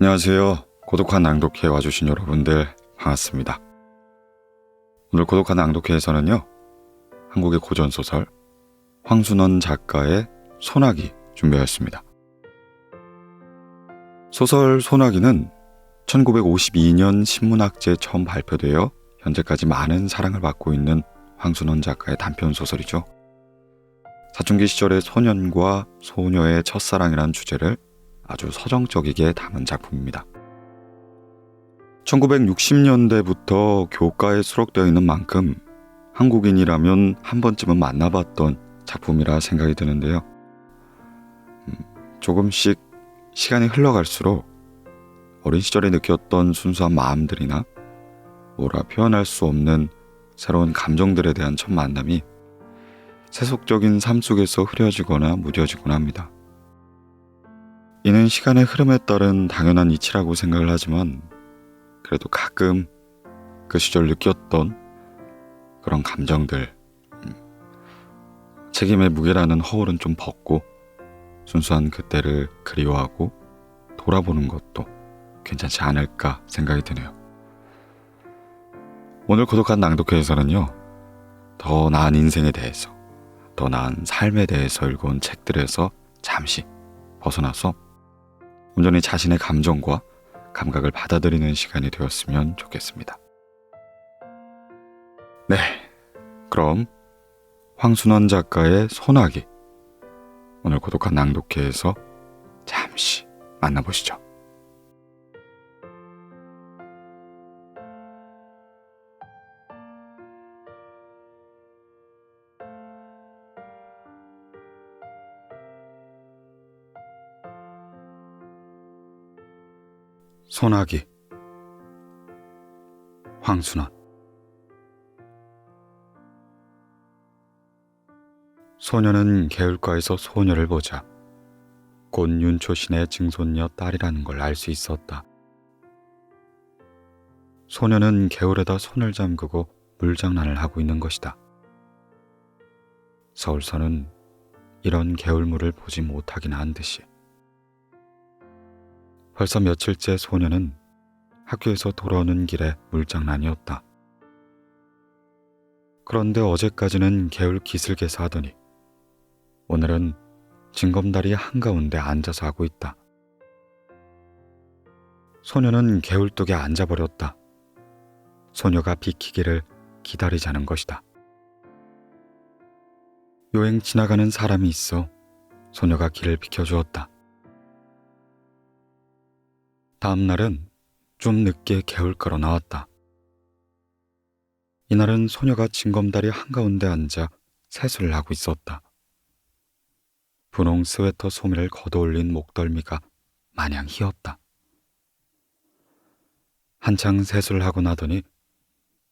안녕하세요. 고독한 낭독회 와주신 여러분들 반갑습니다. 오늘 고독한 낭독회에서는요, 한국의 고전소설 황순원 작가의 소나기 준비하였습니다. 소설 소나기는 1952년 신문학제에 처음 발표되어 현재까지 많은 사랑을 받고 있는 황순원 작가의 단편소설이죠. 사춘기 시절의 소년과 소녀의 첫사랑이라는 주제를 아주 서정적이게 담은 작품입니다. 1960년대부터 교과에 수록되어 있는 만큼 한국인이라면 한 번쯤은 만나봤던 작품이라 생각이 드는데요. 조금씩 시간이 흘러갈수록 어린 시절에 느꼈던 순수한 마음들이나 뭐라 표현할 수 없는 새로운 감정들에 대한 첫 만남이 세속적인 삶 속에서 흐려지거나 무뎌지곤 합니다. 이는 시간의 흐름에 따른 당연한 이치라고 생각을 하지만 그래도 가끔 그 시절 느꼈던 그런 감정들, 책임의 무게라는 허울은 좀 벗고 순수한 그때를 그리워하고 돌아보는 것도 괜찮지 않을까 생각이 드네요. 오늘 고독한 낭독회에서는요, 더 나은 인생에 대해서, 더 나은 삶에 대해서 읽어온 책들에서 잠시 벗어나서 온전히 자신의 감정과 감각을 받아들이는 시간이 되었으면 좋겠습니다. 네, 그럼 황순원 작가의 소나기, 오늘 고독한 낭독회에서 잠시 만나보시죠. 소나기, 황순원. 소녀는 개울가에서 소녀를 보자 곧 윤초신의 증손녀 딸이라는 걸 알 수 있었다. 소녀는 개울에다 손을 잠그고 물장난을 하고 있는 것이다. 서울서는 이런 개울물을 보지 못하긴 한 듯이. 벌써 며칠째 소녀는 학교에서 돌아오는 길에 물장난이었다. 그런데 어제까지는 개울 기슭에서 하더니 오늘은 징검다리 한가운데 앉아서 하고 있다. 소녀는 개울독에 앉아버렸다. 소녀가 비키기를 기다리자는 것이다. 요행 지나가는 사람이 있어 소녀가 길을 비켜주었다. 다음 날은 좀 늦게 개울가로 나왔다. 이날은 소녀가 징검다리 한가운데 앉아 세수를 하고 있었다. 분홍 스웨터 소매를 걷어올린 목덜미가 마냥 희었다. 한창 세수를 하고 나더니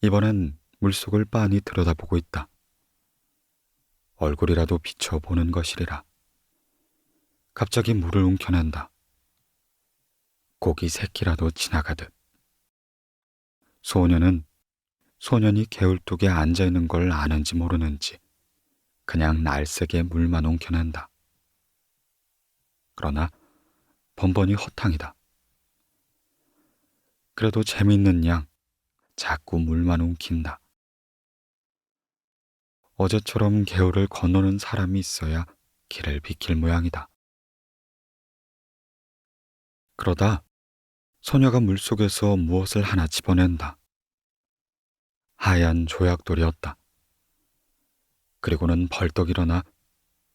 이번엔 물속을 빤히 들여다보고 있다. 얼굴이라도 비춰보는 것이리라. 갑자기 물을 움켜낸다. 고기 새끼라도 지나가듯. 소녀는 소년이 개울독에 앉아있는 걸 아는지 모르는지 그냥 날쌔게 물만 웅켜낸다. 그러나 번번이 허탕이다. 그래도 재미있는 양 자꾸 물만 웅킨다. 어제처럼 개울을 건너는 사람이 있어야 길을 비킬 모양이다. 그러다 소녀가 물속에서 무엇을 하나 집어낸다. 하얀 조약돌이었다. 그리고는 벌떡 일어나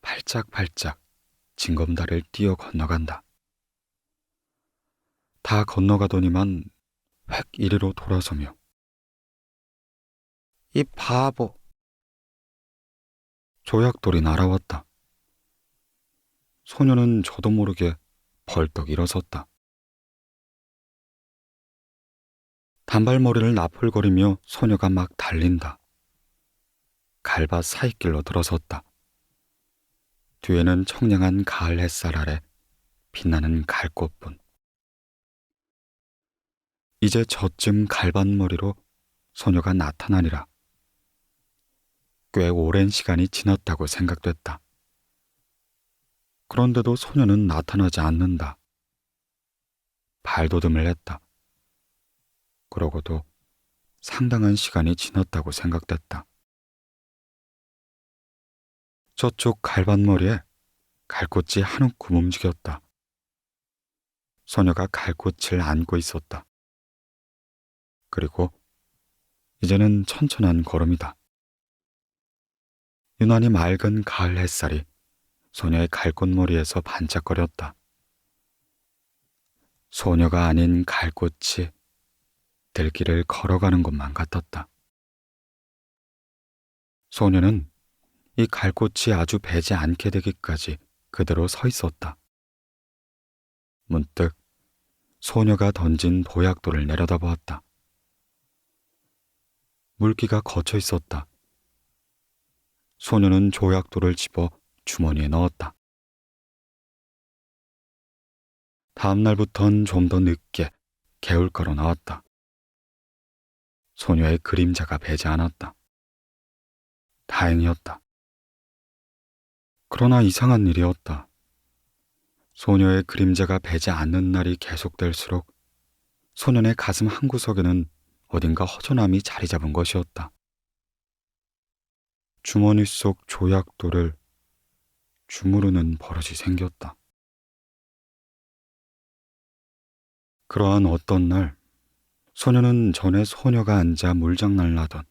발짝발짝 징검다리를 뛰어 건너간다. 다 건너가더니만 획 이리로 돌아서며 이 바보! 조약돌이 날아왔다. 소녀는 저도 모르게 벌떡 일어섰다. 단발머리를 나풀거리며 소녀가 막 달린다. 갈밭 사이길로 들어섰다. 뒤에는 청량한 가을 햇살 아래 빛나는 갈꽃뿐. 이제 저쯤 갈밭머리로 소녀가 나타나리라. 꽤 오랜 시간이 지났다고 생각됐다. 그런데도 소녀는 나타나지 않는다. 발돋움을 했다. 그러고도 상당한 시간이 지났다고 생각됐다. 저쪽 갈밭머리에 갈꽃이 한 움큼 움직였다. 소녀가 갈꽃을 안고 있었다. 그리고 이제는 천천한 걸음이다. 유난히 맑은 가을 햇살이 소녀의 갈꽃머리에서 반짝거렸다. 소녀가 아닌 갈꽃이 들길을 걸어가는 것만 같았다. 소녀는 이 갈꽃이 아주 배지 않게 되기까지 그대로 서 있었다. 문득 소녀가 던진 보약돌을 내려다보았다. 물기가 거쳐 있었다. 소녀는 조약돌을 집어 주머니에 넣었다. 다음 날부턴 좀 더 늦게 개울가로 나왔다. 소녀의 그림자가 배지 않았다. 다행이었다. 그러나 이상한 일이었다. 소녀의 그림자가 배지 않는 날이 계속될수록 소년의 가슴 한구석에는 어딘가 허전함이 자리 잡은 것이었다. 주머니 속 조약돌을 주무르는 버릇이 생겼다. 그러한 어떤 날, 소녀는 전에 소녀가 앉아 물장난을 하던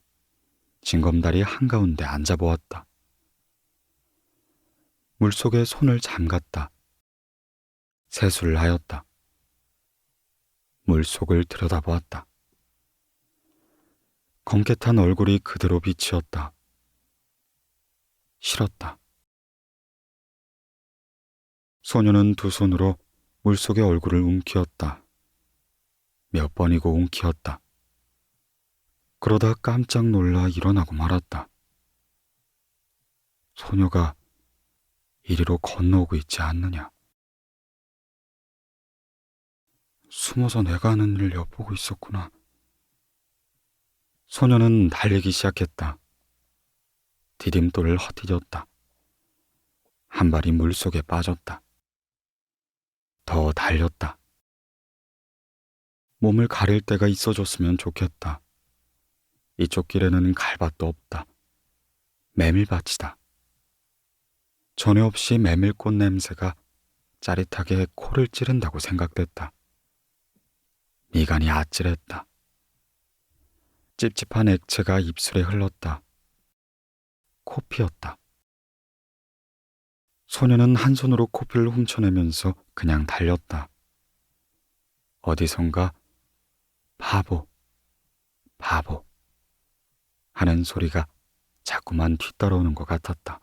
징검다리 한가운데 앉아보았다. 물속에 손을 잠갔다. 세수를 하였다. 물속을 들여다보았다. 검게 탄 얼굴이 그대로 비치었다. 싫었다. 소녀는 두 손으로 물속의 얼굴을 움키웠다. 몇 번이고 움키웠다. 그러다 깜짝 놀라 일어나고 말았다. 소녀가 이리로 건너오고 있지 않느냐. 숨어서 내가 하는 일을 엿보고 있었구나. 소녀는 달리기 시작했다. 디딤돌을 헛디뎠다. 한 발이 물속에 빠졌다. 더 달렸다. 몸을 가릴 데가 있어줬으면 좋겠다. 이쪽 길에는 갈밭도 없다. 메밀밭이다. 전에 없이 메밀꽃 냄새가 짜릿하게 코를 찌른다고 생각됐다. 미간이 아찔했다. 찝찝한 액체가 입술에 흘렀다. 코피였다. 소녀는 한 손으로 코피를 훔쳐내면서 그냥 달렸다. 어디선가 바보, 바보 하는 소리가 자꾸만 뒤따라오는 것 같았다.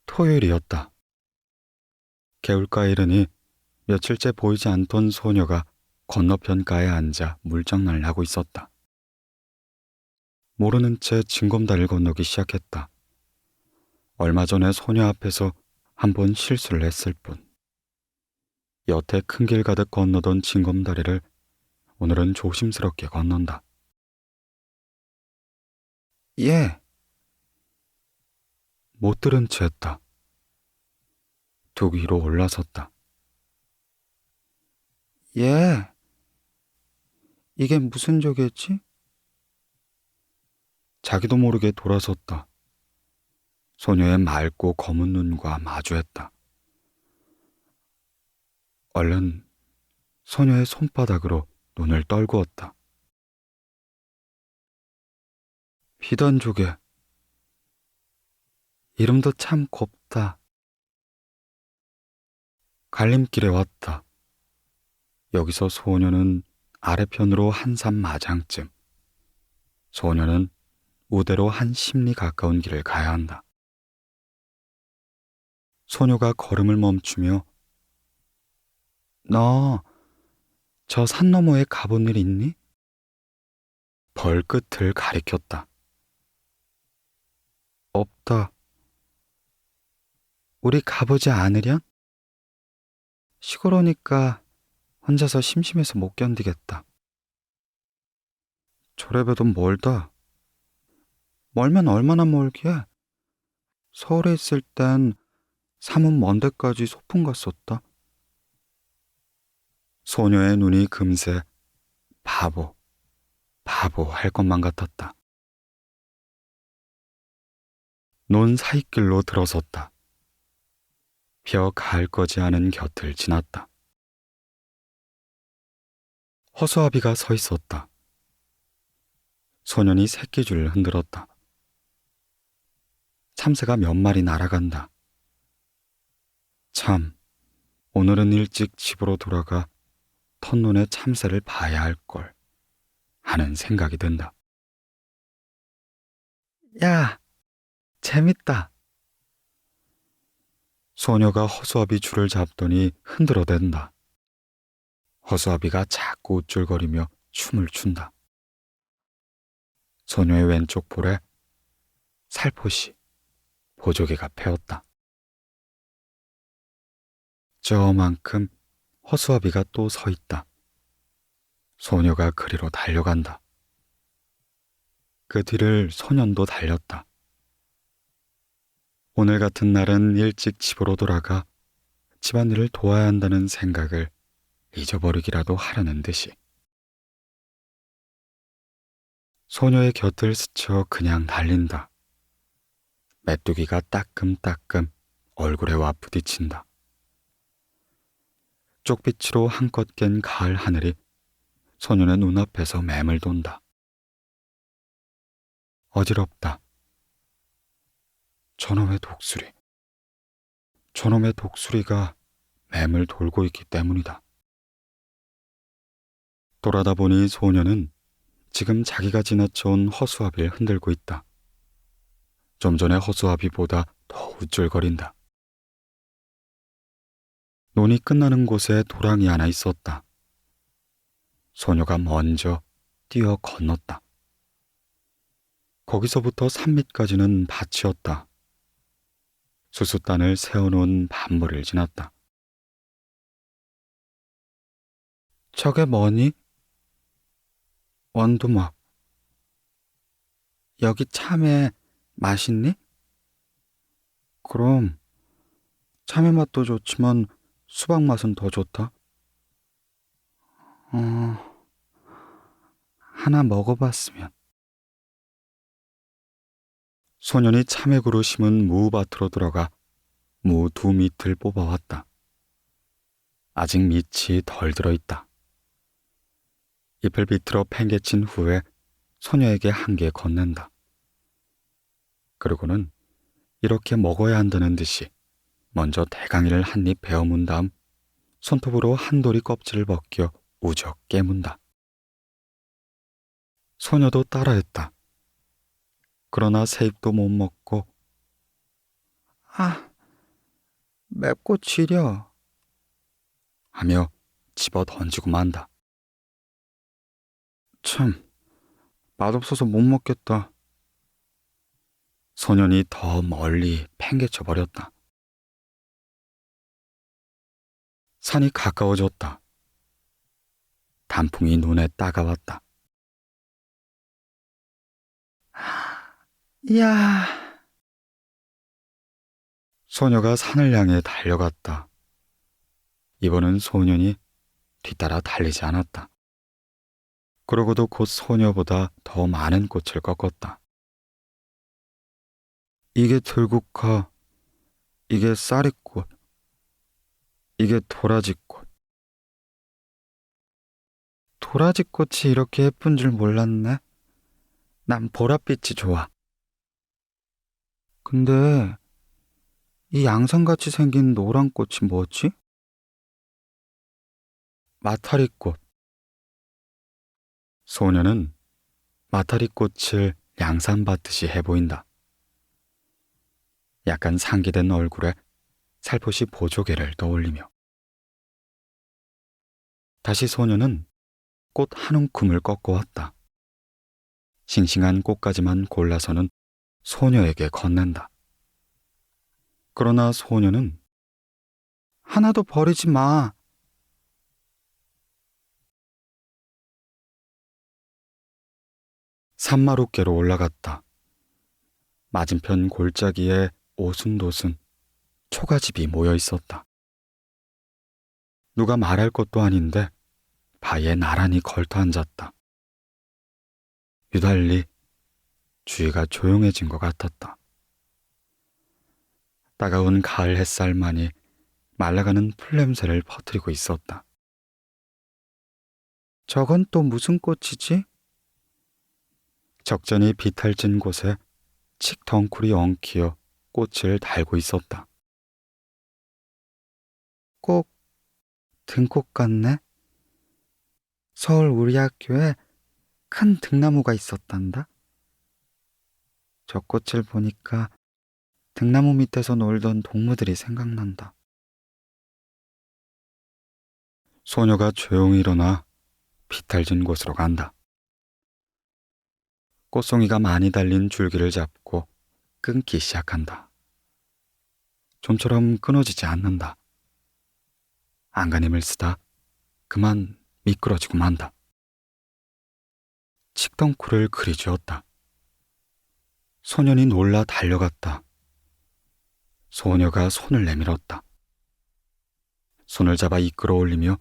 토요일이었다. 개울가에 이르니 며칠째 보이지 않던 소녀가 건너편가에 앉아 물장난을 하고 있었다. 모르는 채 징검다리를 건너기 시작했다. 얼마 전에 소녀 앞에서 한 번 실수를 했을 뿐. 여태 큰 길 가득 건너던 징검다리를 오늘은 조심스럽게 건넌다. 예. 못 들은 채 했다. 둑 위로 올라섰다. 예. 이게 무슨 조개지? 자기도 모르게 돌아섰다. 소녀의 맑고 검은 눈과 마주했다. 얼른 소녀의 손바닥으로 눈을 떨구었다. 비단조개. 이름도 참 곱다. 갈림길에 왔다. 여기서 소녀는 아래편으로 한 삼 마장쯤, 소녀는 우대로 한 10리 가까운 길을 가야 한다. 소녀가 걸음을 멈추며 너 저 산 너머에 가본 일 있니? 벌끝을 가리켰다. 없다. 우리 가보지 않으련? 시골 오니까 혼자서 심심해서 못 견디겠다. 저래봬도 멀다. 멀면 얼마나 멀기에? 서울에 있을 땐 삶은 먼 데까지 소풍 갔었다. 소녀의 눈이 금세 바보, 바보 할 것만 같았다. 논 사이길로 들어섰다. 벼 가을 거지 않은 곁을 지났다. 허수아비가 서 있었다. 소년이 새끼줄을 흔들었다. 참새가 몇 마리 날아간다. 참, 오늘은 일찍 집으로 돌아가 텃논의 참새를 봐야 할 걸 하는 생각이 든다. 야, 재밌다. 소녀가 허수아비 줄을 잡더니 흔들어댄다. 허수아비가 자꾸 우쭐거리며 춤을 춘다. 소녀의 왼쪽 볼에 살포시 보조개가 패었다. 저만큼 허수아비가 또 서 있다. 소녀가 그리로 달려간다. 그 뒤를 소년도 달렸다. 오늘 같은 날은 일찍 집으로 돌아가 집안일을 도와야 한다는 생각을 잊어버리기라도 하려는 듯이. 소녀의 곁을 스쳐 그냥 달린다. 메뚜기가 따끔따끔 얼굴에 와 부딪힌다. 쪽빛으로 한껏 깬 가을 하늘이 소녀의 눈앞에서 맴을 돈다. 어지럽다. 저놈의 독수리. 저놈의 독수리가 맴을 돌고 있기 때문이다. 돌아다 보니 소녀는 지금 자기가 지나쳐온 허수아비를 흔들고 있다. 좀 전에 허수아비보다 더 우쭐거린다. 논이 끝나는 곳에 도랑이 하나 있었다. 소녀가 먼저 뛰어 건넜다. 거기서부터 산 밑까지는 밭이었다. 수수단을 세워놓은 밭물을 지났다. 저게 뭐니? 원두막. 여기 참외 맛있니? 그럼 참외 맛도 좋지만 수박 맛은 더 좋다. 하나 먹어봤으면. 소년이 참외구로 심은 무밭으로 들어가 무 두 밑을 뽑아왔다. 아직 밑이 덜 들어있다. 잎을 비틀어 팽개친 후에 소녀에게 한 개 건넨다. 그러고는 이렇게 먹어야 한다는 듯이 먼저 대강이를 한 입 베어문 다음 손톱으로 한 도리 껍질을 벗겨 우적 깨문다. 소녀도 따라했다. 그러나 새 입도 못 먹고 맵고 지려 하며 집어 던지고 만다. 참, 맛없어서 못 먹겠다. 소년이 더 멀리 팽개쳐 버렸다. 산이 가까워졌다. 단풍이 눈에 따가웠다. 이야. 소녀가 산을 향해 달려갔다. 이번은 소년이 뒤따라 달리지 않았다. 그러고도 곧 소녀보다 더 많은 꽃을 꺾었다. 이게 들국화, 이게 쌀이꽃, 이게 도라지꽃. 도라지꽃이 이렇게 예쁜 줄 몰랐네. 난 보랏빛이 좋아. 근데 이 양상같이 생긴 노란 꽃이 뭐지? 마타리꽃. 소녀는 마타리꽃을 양산받듯이 해보인다. 약간 상기된 얼굴에 살포시 보조개를 떠올리며. 다시 소녀는 꽃 한 움큼을 꺾어왔다. 싱싱한 꽃가지만 골라서는 소녀에게 건넨다. 그러나 소녀는 하나도 버리지 마. 산마룻개로 올라갔다. 맞은편 골짜기에 오순도순 초가집이 모여 있었다. 누가 말할 것도 아닌데 바위에 나란히 걸터 앉았다. 유달리 주위가 조용해진 것 같았다. 따가운 가을 햇살만이 말라가는 풀냄새를 퍼뜨리고 있었다. 저건 또 무슨 꽃이지? 적잖이 비탈진 곳에 칡덩쿨이 엉키어 꽃을 달고 있었다. 꼭 등꽃 같네? 서울 우리 학교에 큰 등나무가 있었단다. 저 꽃을 보니까 등나무 밑에서 놀던 동무들이 생각난다. 소녀가 조용히 일어나 비탈진 곳으로 간다. 꽃송이가 많이 달린 줄기를 잡고 끊기 시작한다. 좀처럼 끊어지지 않는다. 안간힘을 쓰다 그만 미끄러지고 만다. 칡덩쿨을 그리 쥐었다. 소년이 놀라 달려갔다. 소녀가 손을 내밀었다. 손을 잡아 이끌어 올리며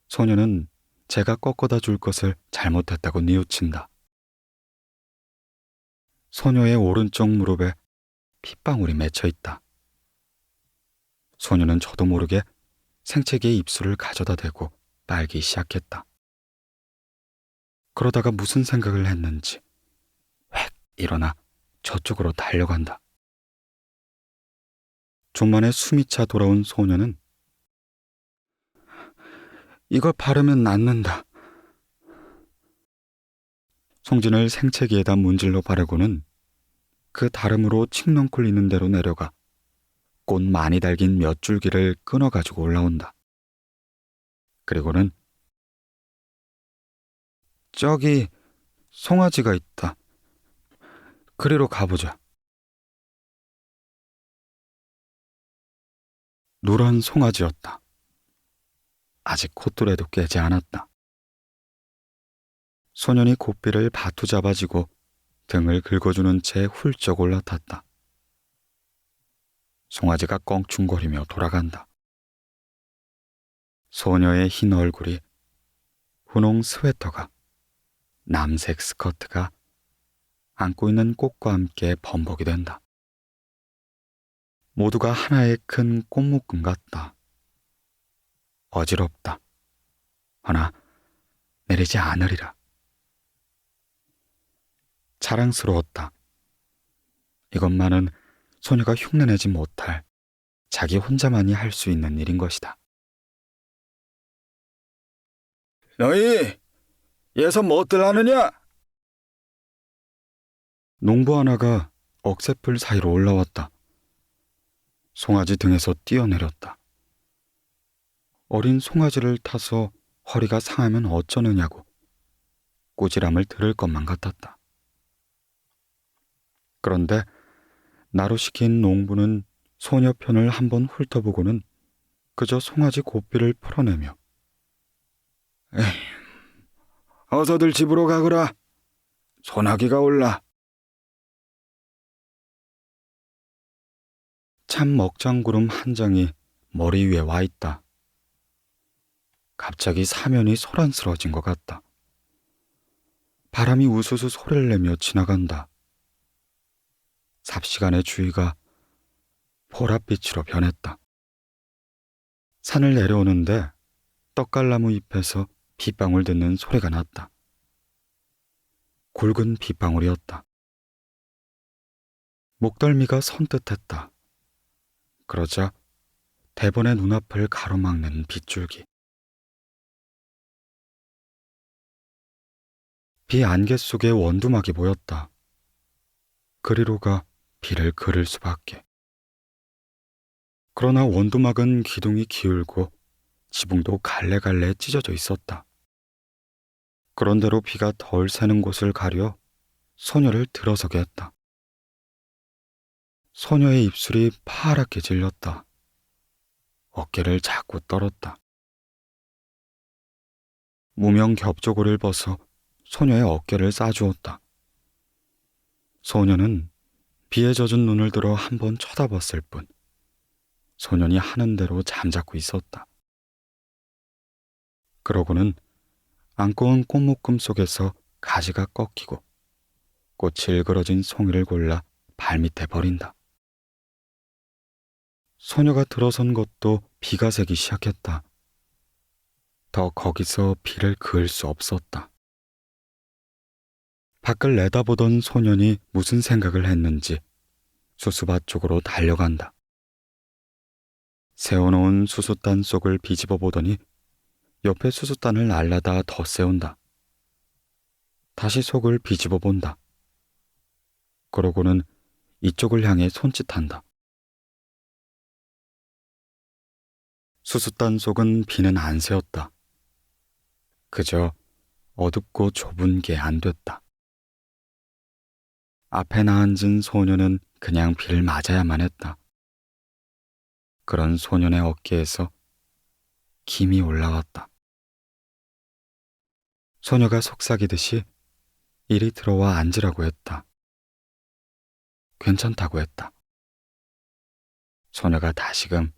소녀는 제가 꺾어다 줄 것을 잘못했다고 뉘우친다. 소녀의 오른쪽 무릎에 핏방울이 맺혀 있다. 소녀는 저도 모르게 생채기의 입술을 가져다 대고 빨기 시작했다. 그러다가 무슨 생각을 했는지 획 일어나 저쪽으로 달려간다. 좀 만에 숨이 차 돌아온 소녀는 이걸 바르면 낫는다. 송진을 생채기에다 문질러 바르고는 그 다름으로 칡넝쿨 있는 대로 내려가 꽃 많이 달긴 몇 줄기를 끊어가지고 올라온다. 그리고는 저기 송아지가 있다. 그리로 가보자. 누런 송아지였다. 아직 콧뚜레도 깨지 않았다. 소년이 고삐를 바투 잡아지고 등을 긁어주는 채 훌쩍 올라탔다. 송아지가 껑충거리며 돌아간다. 소녀의 흰 얼굴이, 분홍 스웨터가, 남색 스커트가 안고 있는 꽃과 함께 범벅이 된다. 모두가 하나의 큰 꽃묶음 같다. 어지럽다. 허나 내리지 않으리라. 자랑스러웠다. 이것만은 소녀가 흉내내지 못할 자기 혼자만이 할 수 있는 일인 것이다. 너희 예서 뭐들 하느냐? 농부 하나가 억새풀 사이로 올라왔다. 송아지 등에서 뛰어내렸다. 어린 송아지를 타서 허리가 상하면 어쩌느냐고 꾸지람을 들을 것만 같았다. 그런데 나로 시킨 농부는 소녀 편을 한번 훑어보고는 그저 송아지 고삐를 풀어내며 에이, 어서들 집으로 가거라. 소나기가 올라. 참 먹장구름 한 장이 머리 위에 와 있다. 갑자기 사면이 소란스러워진 것 같다. 바람이 우수수 소리를 내며 지나간다. 삽시간에 주위가 보랏빛으로 변했다. 산을 내려오는데 떡갈나무 잎에서 빗방울 듣는 소리가 났다. 굵은 빗방울이었다. 목덜미가 선뜻했다. 그러자 대번의 눈앞을 가로막는 빗줄기. 비 안개 속에 원두막이 보였다. 그리로가 비를 그를 수밖에. 그러나 원두막은 기둥이 기울고 지붕도 갈래갈래 찢어져 있었다. 그런대로 비가 덜 새는 곳을 가려 소녀를 들어서게 했다. 소녀의 입술이 파랗게 질렸다. 어깨를 자꾸 떨었다. 무명 겹조고를 벗어 소녀의 어깨를 싸주었다. 소녀는 비에 젖은 눈을 들어 한번 쳐다봤을 뿐 소년이 하는 대로 잠자고 있었다. 그러고는 안고 온 꽃묶음 속에서 가지가 꺾이고 꽃이 일그러진 송이를 골라 발밑에 버린다. 소녀가 들어선 것도 비가 새기 시작했다. 더 거기서 비를 그을 수 없었다. 밖을 내다보던 소년이 무슨 생각을 했는지 수수밭 쪽으로 달려간다. 세워놓은 수수단 속을 뒤집어 보더니 옆에 수수단을 날라다 더 세운다. 다시 속을 뒤집어 본다. 그러고는 이쪽을 향해 손짓한다. 수수단 속은 비는 안 새었다. 그저 어둡고 좁은 게 안 됐다. 앞에 나앉은 소녀는 그냥 비를 맞아야만 했다. 그런 소년의 어깨에서 김이 올라왔다. 소녀가 속삭이듯이 이리 들어와 앉으라고 했다. 괜찮다고 했다. 소녀가 다시금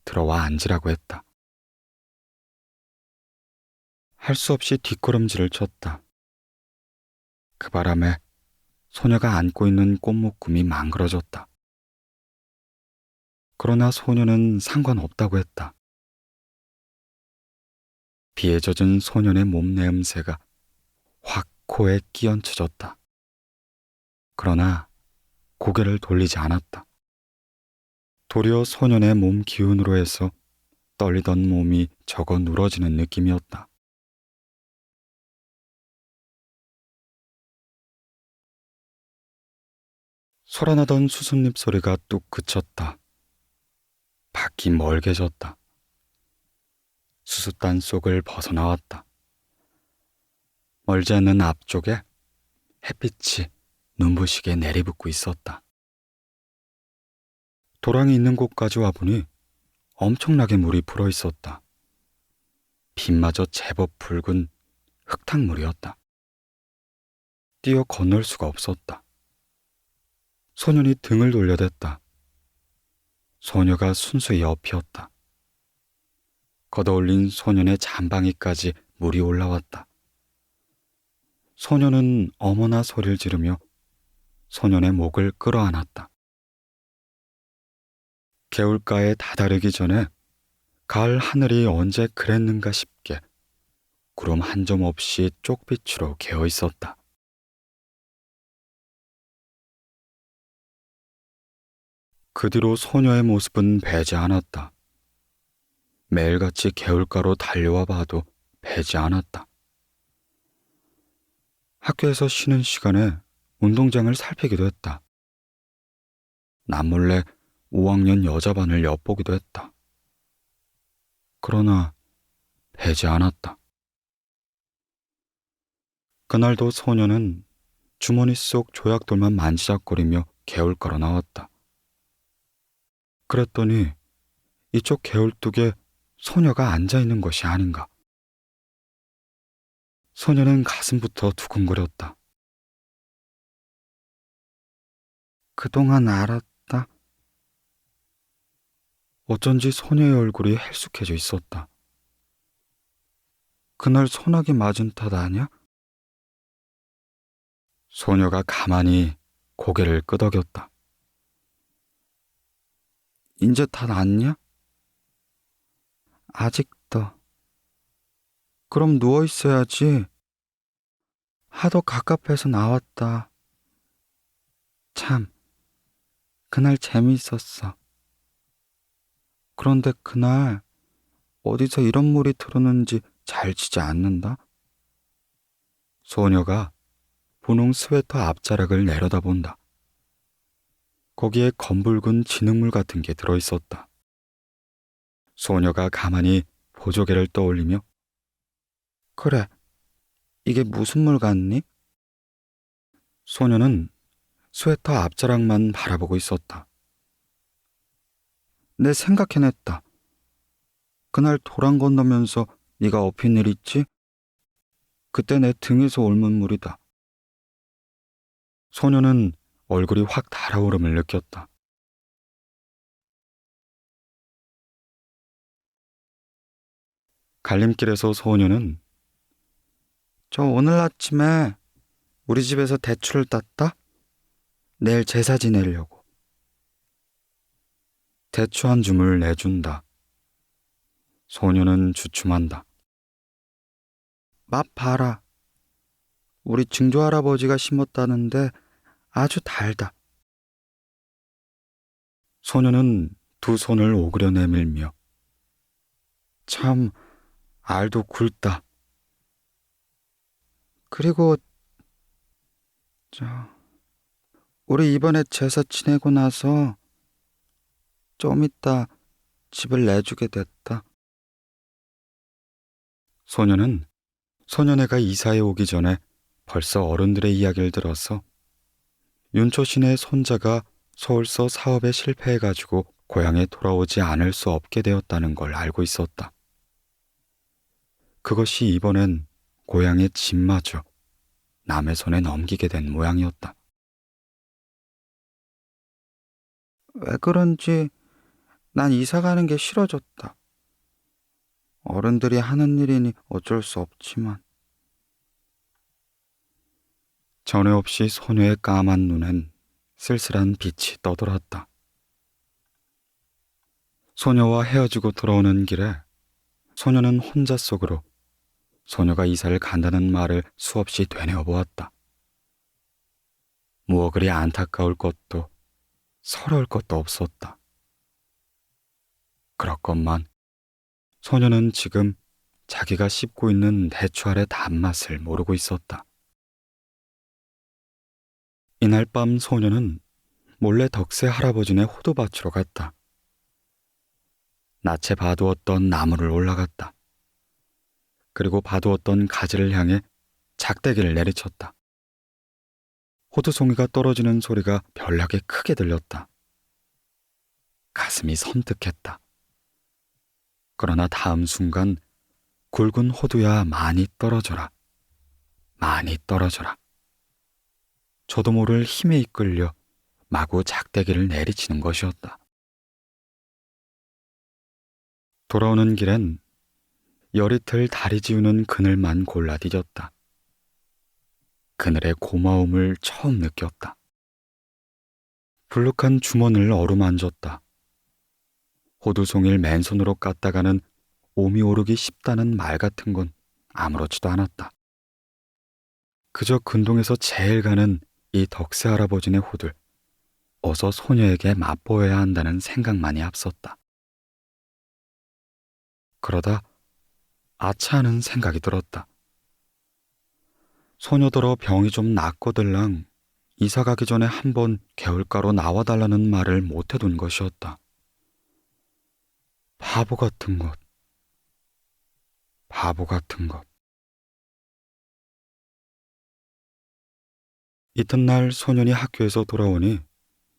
들어와 앉으라고 했다. 할 수 없이 뒷걸음질을 쳤다. 그 바람에 소녀가 안고 있는 꽃묶음이 망그러졌다. 그러나 소녀는 상관없다고 했다. 비에 젖은 소년의 몸 내음새가 확 코에 끼얹혀졌다. 그러나 고개를 돌리지 않았다. 도리어 소년의 몸 기운으로 해서 떨리던 몸이 적어 누러지는 느낌이었다. 소란하던 수숫잎 소리가 뚝 그쳤다. 밖이 멀게졌다. 수숫단 속을 벗어나왔다. 멀지 않는 앞쪽에 햇빛이 눈부시게 내리붙고 있었다. 도랑이 있는 곳까지 와보니 엄청나게 물이 불어 있었다. 빛마저 제법 붉은 흙탕물이었다. 뛰어 건널 수가 없었다. 소년이 등을 돌려댔다. 소녀가 순수히 엎이었다. 걷어올린 소년의 잠방이까지 물이 올라왔다. 소년은 어머나 소리를 지르며 소년의 목을 끌어안았다. 개울가에 다다르기 전에 가을 하늘이 언제 그랬는가 싶게 구름 한 점 없이 쪽빛으로 개어 있었다. 그 뒤로 소녀의 모습은 배지 않았다. 매일같이 개울가로 달려와 봐도 배지 않았다. 학교에서 쉬는 시간에 운동장을 살피기도 했다. 남몰래 5학년 여자반을 엿보기도 했다. 그러나 배지 않았다. 그날도 소녀는 주머니 속 조약돌만 만지작거리며 개울가로 나왔다. 그랬더니 이쪽 개울뚝에 소녀가 앉아있는 것이 아닌가. 소녀는 가슴부터 두근거렸다. 그동안 알았다. 어쩐지 소녀의 얼굴이 헬쑥해져 있었다. 그날 소나기 맞은 탓 아냐? 소녀가 가만히 고개를 끄덕였다. 인제 다 낫냐? 아직도. 그럼 누워있어야지. 하도 갑갑해서 나왔다. 참, 그날 재미있었어. 그런데 그날 어디서 이런 물이 들었는지 잘 치지 않는다? 소녀가 분홍 스웨터 앞자락을 내려다본다. 거기에 검붉은 진흙물 같은 게 들어있었다. 소녀가 가만히 보조개를 떠올리며 그래, 이게 무슨 물 같니? 소녀는 스웨터 앞자락만 바라보고 있었다. 내 생각해냈다. 그날 도랑 건너면서 네가 엎인 일 있지? 그때 내 등에서 옮은 물이다. 소녀는 얼굴이 확 달아오름을 느꼈다. 갈림길에서 소녀는 저 오늘 아침에 우리 집에서 대추를 땄다? 내일 제사 지내려고. 대추 한 줌을 내준다. 소녀는 주춤한다. 맛 봐라. 우리 증조할아버지가 심었다는데 아주 달다. 소녀는 두 손을 오그려 내밀며 참 알도 굵다. 그리고 우리 이번에 제사 지내고 나서 좀 이따 집을 내주게 됐다. 소녀는 소년애가 이사해 오기 전에 벌써 어른들의 이야기를 들어서 윤초신의 손자가 서울서 사업에 실패해가지고 고향에 돌아오지 않을 수 없게 되었다는 걸 알고 있었다. 그것이 이번엔 고향의 집마저 남의 손에 넘기게 된 모양이었다. 왜 그런지 난 이사 가는 게 싫어졌다. 어른들이 하는 일이니 어쩔 수 없지만. 전에 없이 소녀의 까만 눈엔 쓸쓸한 빛이 떠돌았다. 소녀와 헤어지고 돌아오는 길에 소녀는 혼자 속으로 소녀가 이사를 간다는 말을 수없이 되뇌어 보았다. 무어 그리 안타까울 것도 서러울 것도 없었다. 그렇건만 소녀는 지금 자기가 씹고 있는 대추 알의 단맛을 모르고 있었다. 이날 밤 소녀는 몰래 덕세 할아버지네 호두밭으로 갔다. 낯에 봐두었던 나무를 올라갔다. 그리고 봐두었던 가지를 향해 작대기를 내리쳤다. 호두송이가 떨어지는 소리가 별나게 크게 들렸다. 가슴이 섬뜩했다. 그러나 다음 순간 굵은 호두야 많이 떨어져라. 많이 떨어져라. 저도 모를 힘에 이끌려 마구 작대기를 내리치는 것이었다. 돌아오는 길엔 열이틀 다리 지우는 그늘만 골라 뒤졌다. 그늘의 고마움을 처음 느꼈다. 불룩한 주머니를 어루만졌다. 호두송이를 맨손으로 깠다가는 오미 오르기 쉽다는 말 같은 건 아무렇지도 않았다. 그저 근동에서 제일 가는 이 덕세 할아버지네 호들, 어서 소녀에게 맛보여야 한다는 생각만이 앞섰다. 그러다 아차하는 생각이 들었다. 소녀더러 병이 좀 낫거들랑 이사 가기 전에 한번 개울가로 나와달라는 말을 못해둔 것이었다. 바보 같은 것. 바보 같은 것. 이튿날 소년이 학교에서 돌아오니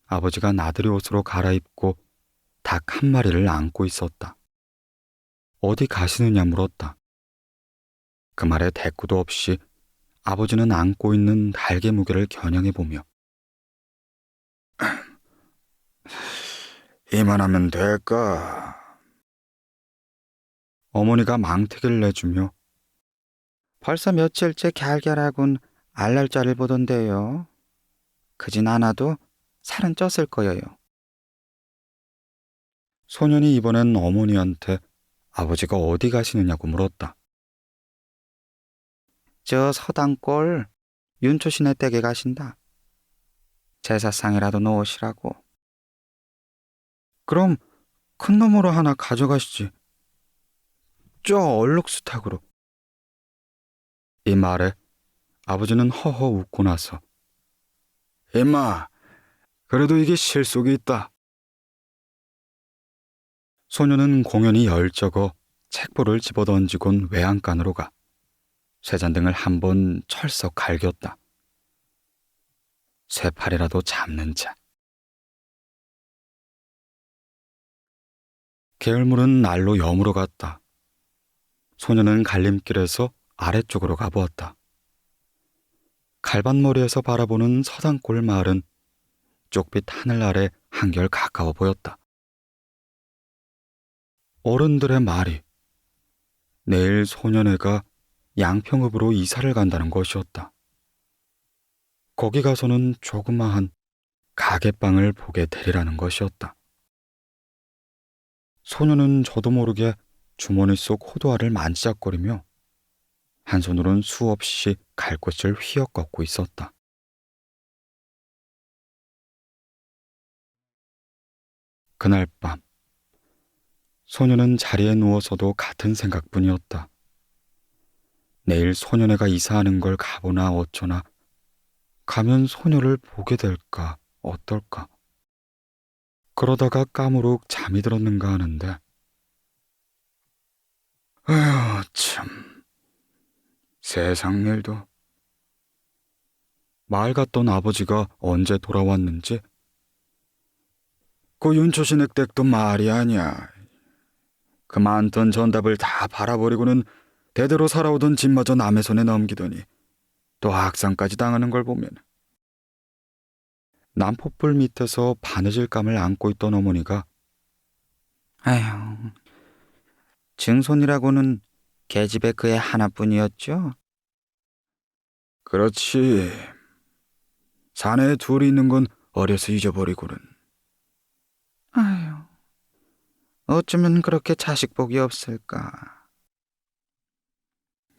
아버지가 나들이 옷으로 갈아입고 닭 한 마리를 안고 있었다. 어디 가시느냐 물었다. 그 말에 대꾸도 없이 아버지는 안고 있는 닭의 무게를 겨냥해보며 이만하면 될까? 어머니가 망태기를 내주며 벌써 며칠째 갸알갸알하군 알랄자를 보던데요. 그진 않아도 살은 쪘을 거예요. 소년이 이번엔 어머니한테 아버지가 어디 가시느냐고 물었다. 저 서당골 윤초신의 댁에 가신다. 제사상이라도 놓으시라고. 그럼 큰 놈으로 하나 가져가시지. 저 얼룩수탉으로. 이 말에 아버지는 허허 웃고 나서 임마, 그래도 이게 실속이 있다. 소녀는 공연히 열적어 책보를 집어던지곤 외양간으로 가 쇠잔등을 한번 철썩 갈겼다. 쇠팔이라도 잡는 자. 게을물은 날로 여물어 갔다. 소녀는 갈림길에서 아래쪽으로 가보았다. 갈반머리에서 바라보는 서당골 마을은 쪽빛 하늘 아래 한결 가까워 보였다. 어른들의 말이 내일 소년회가 양평읍으로 이사를 간다는 것이었다. 거기 가서는 조그마한 가게방을 보게 되리라는 것이었다. 소녀는 저도 모르게 주머니 속 호두알을 만지작거리며 한 손으로는 수없이 갈 곳을 휘어 걷고 있었다. 그날 밤, 소녀는 자리에 누워서도 같은 생각뿐이었다. 내일 소년회가 이사하는 걸 가보나 어쩌나, 가면 소녀를 보게 될까 어떨까. 그러다가 까무룩 잠이 들었는가 하는데, 아휴 참, 세상 일도. 마을 갔던 아버지가 언제 돌아왔는지, 그 윤초신의 댁도 말이 아니야. 그 많던 전답을 다 팔아버리고는 대대로 살아오던 집마저 남의 손에 넘기더니 또 학상까지 당하는 걸 보면, 남포불 밑에서 바느질 감을 안고 있던 어머니가 아휴, 증손이라고는 계집애 그 애 하나뿐이었죠? 그렇지. 사내에 둘이 있는 건 어려서 잊어버리고는. 아휴, 어쩌면 그렇게 자식복이 없을까.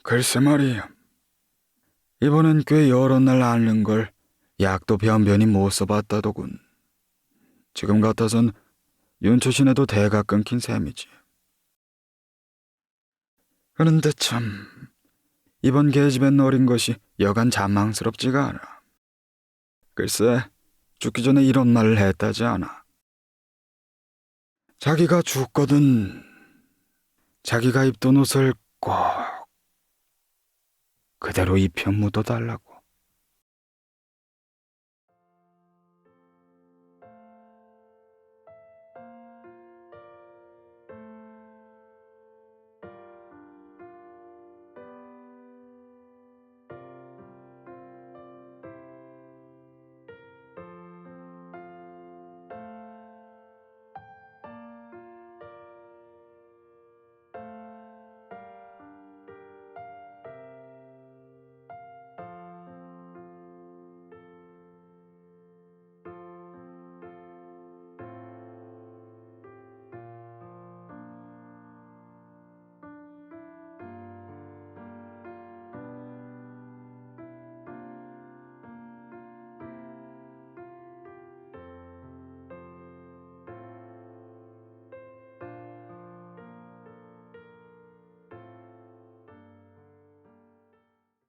글쎄 말이야. 이번엔 꽤 여러 날 앓는 걸 약도 변변히 못 써봤다더군. 지금 같아선 윤초신에도 대가 끊긴 셈이지. 그런데 참, 이번 계집엔 어린 것이 여간 잔망스럽지가 않아. 글쎄, 죽기 전에 이런 말을 했다지 않아. 자기가 죽거든 자기가 입던 옷을 꼭 그대로 입혀 묻어달라고.